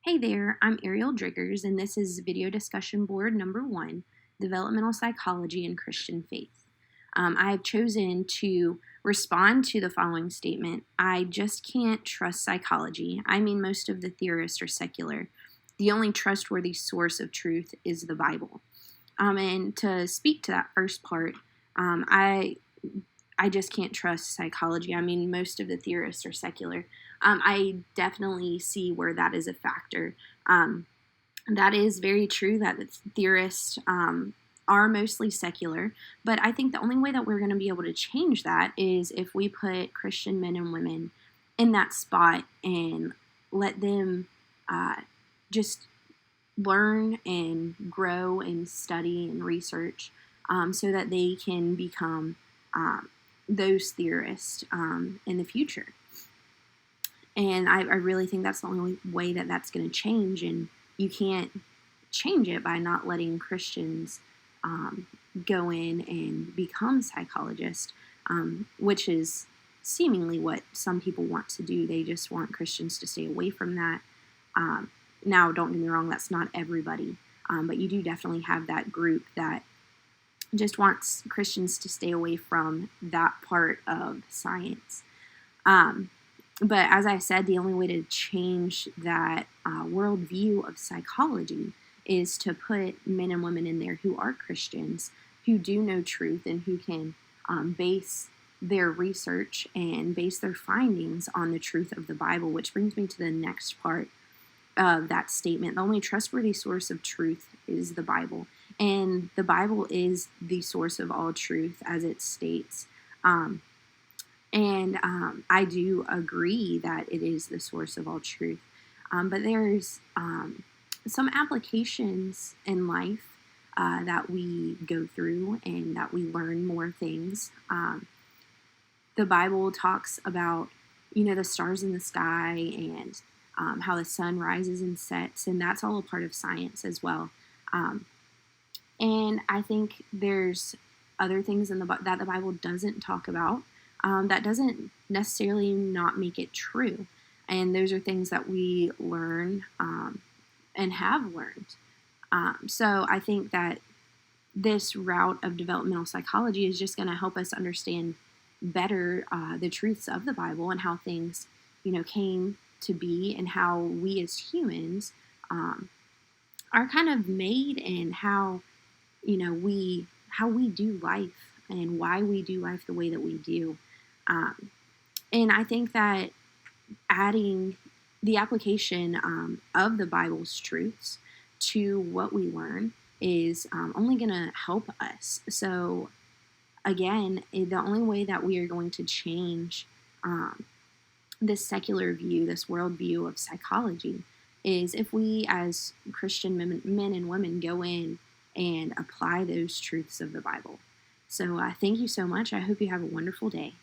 Hey there, I'm Ariel Driggers, and this is video discussion board number 1, Developmental Psychology and Christian Faith. I have chosen to respond to the following statement: I just can't trust psychology. I mean, most of the theorists are secular. The only trustworthy source of truth is the Bible. And to speak to that first part, I just can't trust psychology. I mean, most of the theorists are secular. I definitely see where that is a factor. That is very true that the theorists are mostly secular, but I think the only way that we're going to be able to change that is if we put Christian men and women in that spot and let them just learn and grow and study and research so that they can become those theorists in the future. And I really think that's the only way that that's going to change, and you can't change it by not letting Christians go in and become psychologists, which is seemingly what some people want to do. They just want Christians to stay away from that. Now, don't get me wrong, that's not everybody, but you do definitely have that group that just wants Christians to stay away from that part of science. But as I said, the only way to change that worldview of psychology is to put men and women in there who are Christians, who do know truth, and who can base their research and base their findings on the truth of the Bible, which brings me to the next part of that statement. The only trustworthy source of truth is the Bible. And the Bible is the source of all truth, as it states. And I do agree that it is the source of all truth. But there's some applications in life that we go through and that we learn more things. The Bible talks about, the stars in the sky and how the sun rises and sets, and that's all a part of science as well. And I think there's other things that the Bible doesn't talk about that doesn't necessarily not make it true. And those are things that we learn and have learned. So I think that this route of developmental psychology is just going to help us understand better the truths of the Bible and how things, came to be, and how we as humans are kind of made, and how we do life and why we do life the way that we do. And I think that adding the application of the Bible's truths to what we learn is only going to help us. So again, the only way that we are going to change this secular view, this worldview of psychology, is if we as Christian men and women go in and apply those truths of the Bible. So thank you so much. I hope you have a wonderful day.